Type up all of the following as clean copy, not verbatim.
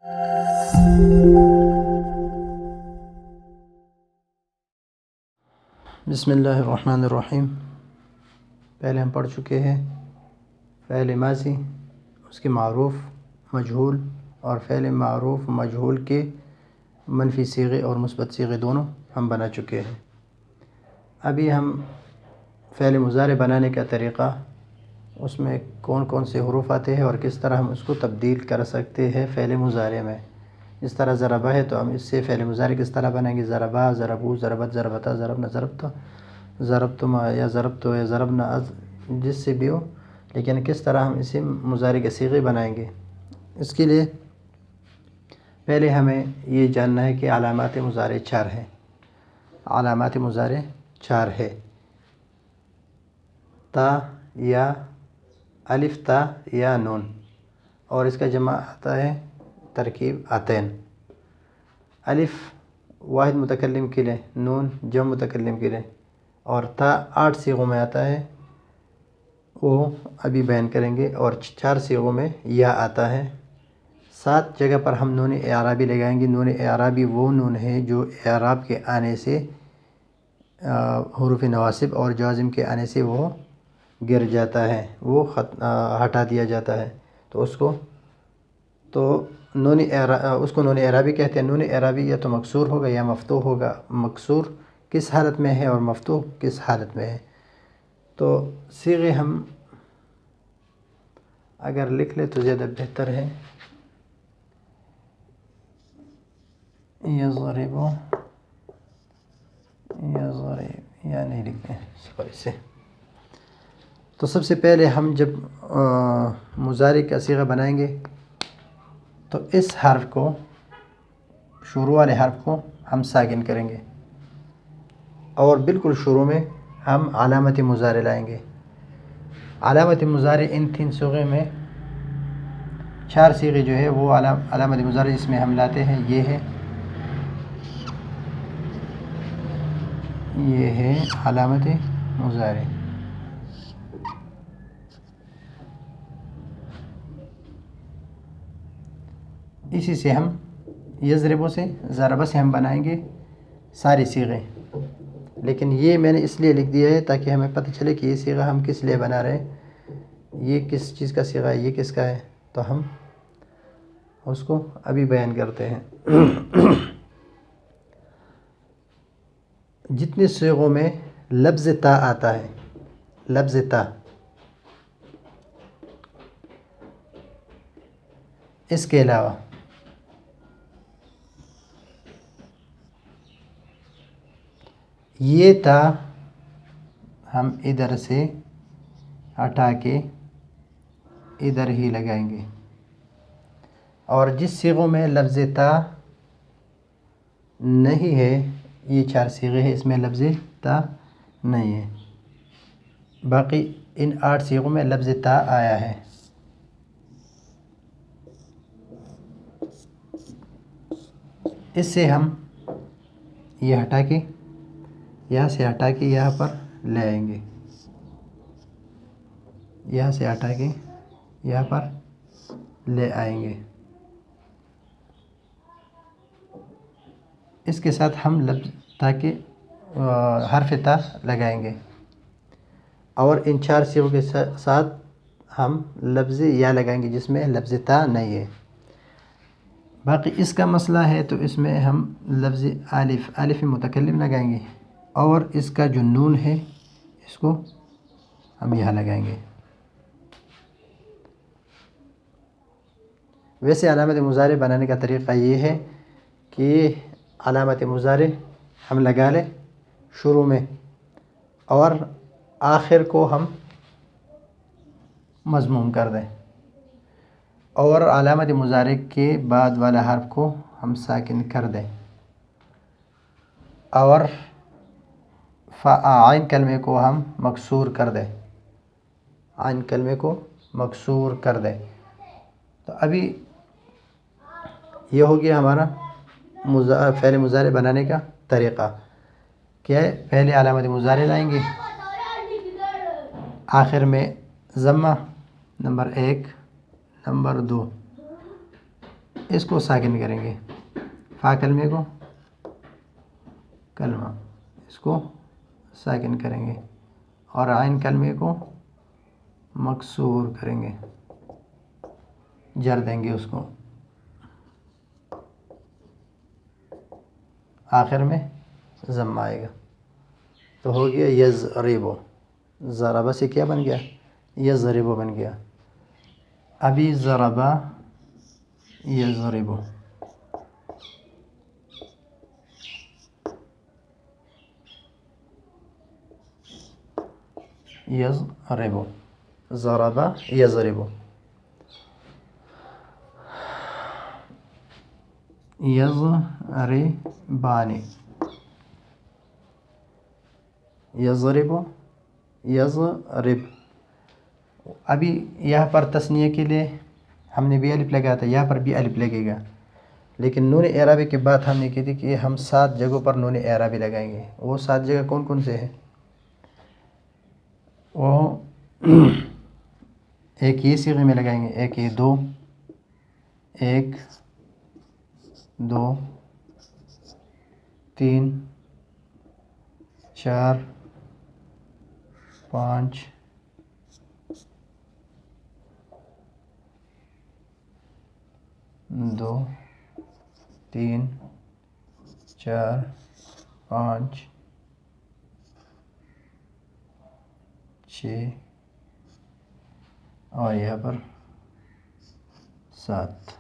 بسم اللہ الرحمن الرحیم۔ پہلے ہم پڑھ چکے ہیں فعل ماضی، اس کے معروف، مجہول اور فعل معروف مجہول کے منفی صیغے اور مثبت صیغے دونوں ہم بنا چکے ہیں۔ ابھی ہم فعل مضارع بنانے کا طریقہ، اس میں کون کون سے حروف آتے ہیں اور کس طرح ہم اس کو تبدیل کر سکتے ہیں فعل مضارع میں۔ اس طرح ضربہ ہے تو ہم اس سے فعل مضارع کس طرح بنائیں گے؟ ضربا، ضربو، ضربت، ضربتا، ضربنا، ضربتا، ضربتما یا ضربتو یا ضربنا، جس سے بھی ہو، لیکن کس طرح ہم اسے مضارع کے صیغے بنائیں گے؟ اس کے لیے پہلے ہمیں یہ جاننا ہے کہ علامات مضارع 4 ہیں۔ علامات مضارع 4 ہے: تا یا الف تا یا نون، اور اس کا جمع آتا ہے ترکیب آتین۔ الف واحد متکلم کے لیے، نون جمع متکلم کے لیے، اور تا 8 صیغوں میں آتا ہے، وہ ابھی بیان کریں گے، اور 4 صیغوں میں یا آتا ہے۔ 7 جگہ پر ہم نون اعرابی لگائیں گے۔ نون اعرابی وہ نون ہے جو اعراب کے آنے سے حروف نواصب اور جوازم کے آنے سے وہ گر جاتا ہے، وہ ہٹا دیا جاتا ہے، تو اس کو نون اعرابی کہتے ہیں۔ نون اعرابی یا تو مکسور ہوگا یا مفتوح ہوگا۔ مکسور کس حالت میں ہے اور مفتوح کس حالت میں ہے؟ تو صیغے ہم اگر لکھ لیں تو زیادہ بہتر ہے۔ یضرب، یا نہیں لکھتے ہیں سوری سے۔ تو سب سے پہلے ہم جب مضارع کا صیغہ بنائیں گے تو اس حرف کو، شروع والے حرف کو ہم ساکن کریں گے، اور بالکل شروع میں ہم علامت مضارع لائیں گے۔ علامت مضارع ان 3 صیغے میں 4 صیغے جو ہے وہ علامت مضارع جس میں ہم لاتے ہیں، یہ ہے علامت مضارع۔ اسی سے ہم یضربو سے، ضربہ سے ہم بنائیں گے ساری صیغے، لیکن یہ میں نے اس لیے لکھ دیا ہے تاکہ ہمیں پتہ چلے کہ یہ صیغہ ہم کس لیے بنا رہے ہیں، یہ کس چیز کا صیغہ ہے، یہ کس کا ہے، تو ہم اس کو ابھی بیان کرتے ہیں۔ جتنے صیغوں میں لفظ تا آتا ہے، لفظ تا، اس کے علاوہ یہ تا ہم ادھر سے ہٹا کے ادھر ہی لگائیں گے، اور جس صیغوں میں لفظ تا نہیں ہے، یہ 4 صیغے ہیں، اس میں لفظ تا نہیں ہے، باقی ان 8 صیغوں میں لفظ تا آیا ہے۔ اس سے ہم یہ ہٹا کے، یہاں سے ہٹا کے یہاں پر لے آئیں گے، یہاں سے ہٹا کے یہاں پر لے آئیں گے۔ اس کے ساتھ ہم تاکہ حرف تا لگائیں گے، اور ان 4 صیغوں کے ساتھ ہم لفظ یا لگائیں گے جس میں لفظ تا نہیں ہے۔ باقی اس کا مسئلہ ہے تو اس میں ہم لفظ الف متکلم لگائیں گے، اور اس کا جو نون ہے اس کو ہم یہاں لگائیں گے۔ ویسے علامت مضارع بنانے کا طریقہ یہ ہے کہ علامت مضارع ہم لگا لیں شروع میں، اور آخر کو ہم مضموم کر دیں، اور علامت مضارع کے بعد والا حرف کو ہم ساکن کر دیں، اور عین کلمے کو ہم مکسور کر دیں، عین کلمے کو مکسور کر دیں۔ تو ابھی یہ ہو گیا ہمارا فعل مضارع بنانے کا طریقہ۔ کیا ہے؟ پہلے علامت مضارع لائیں گے، آخر میں ضمہ نمبر 1، نمبر 2، اس کو ساکن کریں گے، فا کلمے کو کلمہ، اس کو ساکن کریں گے، اور عین کلمے کو مکسور کریں گے، جر دیں گے اس کو، آخر میں ضم آئے گا، تو ہو گیا یضرب، ضربہ سے کیا بن گیا؟ یضرب بن گیا۔ ابھی ضربہ یضرب، یضرب، ضربہ یضرب، یضربان، یضرب، یضرب۔ ابھی یہاں پر تثنیہ کے لیے ہم نے بھی الف لگایا تھا، یہاں پر بھی الف لگے گا، لیکن نون اعرابی کے بعد ہم نے کی تھی کہ ہم 7 جگہوں پر نون اعرابی لگائیں گے۔ وہ 7 جگہ کون کون سے ہیں؟ وہ ایک یہ صیغے میں لگائیں گے، ایک یہ 2، 1 2 3 4 5 2 3 4 5 6 اور یہاں پر 7۔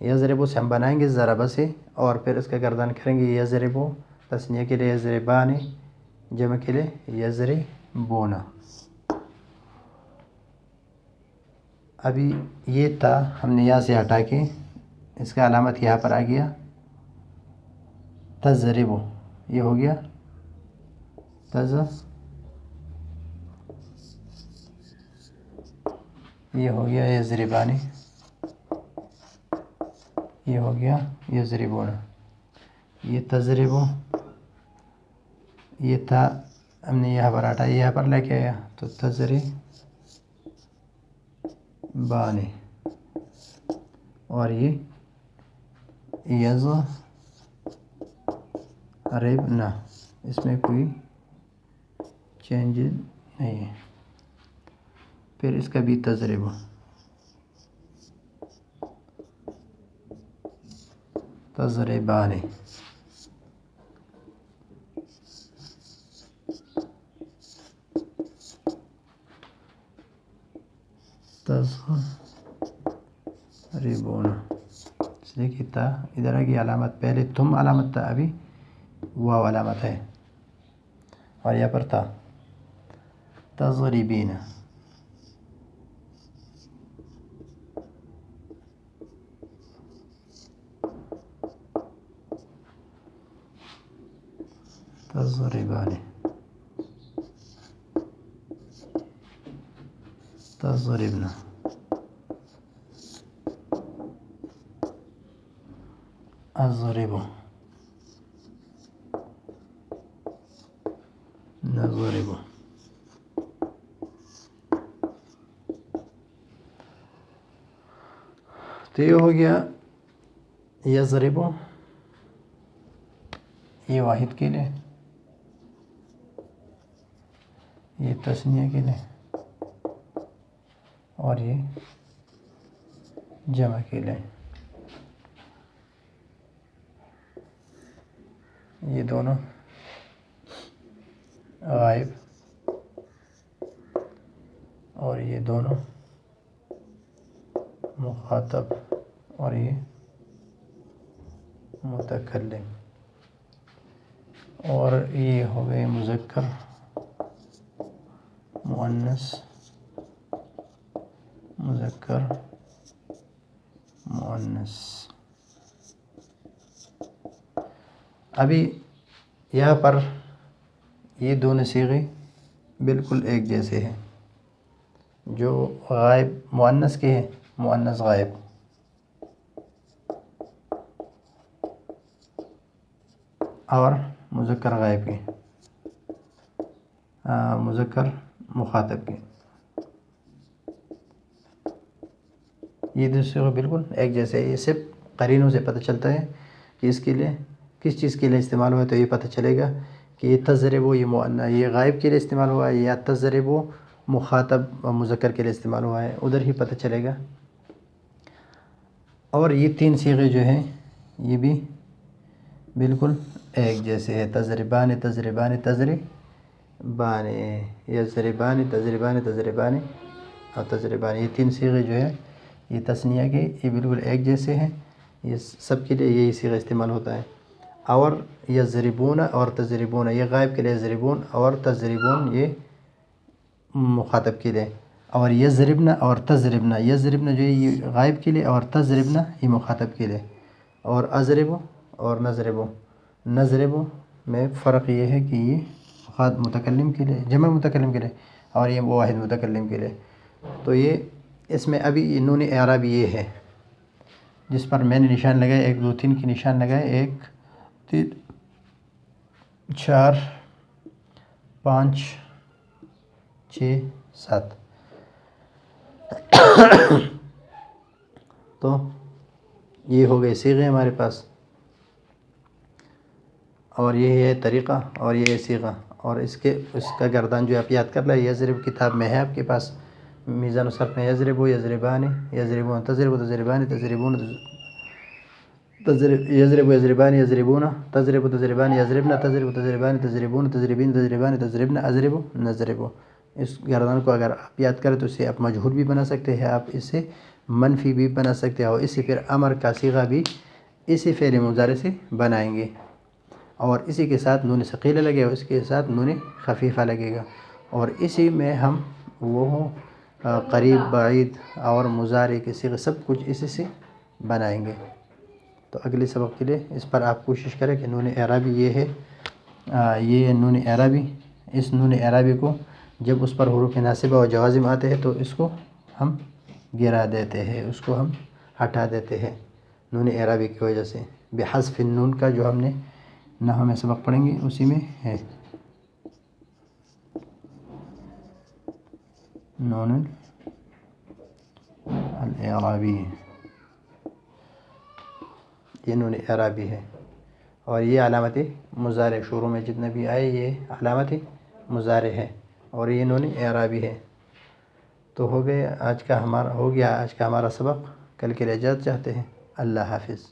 یضربو سے ہم بنائیں گے ضربہ سے، اور پھر اس کا گردان کریں گے یضربو، تثنیہ کے لیے یضربان، جمع کے لیے یضربون۔ ابھی یہ تا ہم نے یہاں سے ہٹا کے اس کا علامت یہاں پر آ گیا تضربو، یہ ہو گیا یہ ہو گیا یضربانی، یہ ہو گیا یضربون، یہ تضربو، یہ تھا ہم نے یہاں پر ہٹایا، یہاں پر لے کے آیا تو تضربان، اور یہ یضربن، اس میں کوئی چینج نہیں ہے۔ پھر اس کا بھی تضربو، تضربان، تضربون، اس لیے کہ تا ادھر کی علامت پہلے تم علامت تھا، ابھی واو علامت ہے، اور یہاں پر تھا تضربین، تضربان، تضربن، اضرب، نضرب۔ تو یہ ہو گیا یضرب، یہ واحد کے لیے، یہ تثنیہ کے لیے، اور یہ جمع کے لیے، یہ دونوں غائب اور یہ دونوں مخاطب اور یہ متکلم، اور یہ ہو گئے مذکر مؤنث، مذکر مؤنث۔ ابھی یہاں پر یہ دونوں صیغے بالکل ایک جیسے ہیں، جو غائب مؤنث کے ہیں، مؤنث غائب، اور مذکر غائب کے، مذکر مخاطب کے۔ یہ دوسرے بالکل ایک جیسے ہے. یہ صرف قرینوں سے پتہ چلتا ہے کہ اس کے لیے کس چیز کے لیے استعمال ہوا ہے. تو یہ پتہ چلے گا کہ یہ تضرب یہ غائب کے لیے استعمال ہوا ہے یا تضرب مخاطب مذکر کے لیے استعمال ہوا ہے، ادھر ہی پتہ چلے گا. اور یہ 3 صیغے جو ہیں یہ بھی بالکل ایک جیسے ہے. تضربان تضربان تضربان، یضربان تضربان تضربان اور تضربان. یہ 3 صیغے جو ہے یہ تثنیہ کے یہ بالکل ایک جیسے ہیں. یہ سب کے لیے یہی صیغہ استعمال ہوتا ہے. اور یضربون اور تضربون یہ غائب کے لیے یضربون اور تضربون یہ مخاطب کے لیے. اور یضربن اور تضربن، یضربن جو ہے یہ غائب کے لیے اور تضربن یہ مخاطب کے لیے. اور اضرب اور نضرب، نضرب میں فرق یہ ہے کہ یہ متکلم کے لیے جمع متکلم کے لیے اور یہ واحد متکلم کے لیے. تو یہ اس میں ابھی نون اعراب یہ ہے جس پر میں نے نشان لگائے، 1 2 3 کی نشان لگائے، 1 3 4 5 6 7. تو یہ ہو گئے صیغے ہمارے پاس، اور یہ ہے طریقہ اور یہ ہے صیغہ. اور اس کا گردان جو آپ یاد کر لیں، یضرب کتاب میں ہے آپ کے پاس، میزان الصرف میں یضرب یضربان یضربون تضرب تضربان تضربون یضرب یضربان یضربون تضرب تضربان یضربن تضرب تضربان تضربون تضربین تضربان تضربن اضرب نضرب. اس گردان کو اگر آپ یاد کریں تو اسے آپ مجہول بھی بنا سکتے ہیں، آپ اسے منفی بھی بنا سکتے ہیں، اور اسی پھر امر کا صیغہ بھی اسی فعل مضارع سے بنائیں گے. اور اسی کے ساتھ نون ثقیلہ لگے گا، اس کے ساتھ نون خفیفہ لگے گا. اور اسی میں ہم وہ قریب بعید اور مضارع کے صیغے سب کچھ اسی سے بنائیں گے. تو اگلے سبق کے لیے اس پر آپ کوشش کریں کہ نون اعرابی یہ ہے، یہ نون اعرابی، اس نون اعرابی کو جب اس پر حروف ناصبہ اور جوازم آتے ہیں تو اس کو ہم گرا دیتے ہیں، اس کو ہم ہٹا دیتے ہیں نون اعرابی کی وجہ سے. بحذف النون کا جو ہم نے نحو میں سبق پڑھیں گے اسی میں ہے نون الاعرابی، یہ نون اعرابی ہے. اور یہ علامت مضارع شروع میں جتنے بھی آئے یہ علامت مضارع ہے اور یہ نون اعرابی ہے. تو ہو گیا آج کا ہمارا سبق. کل کے لیے اجازت چاہتے ہیں. اللہ حافظ.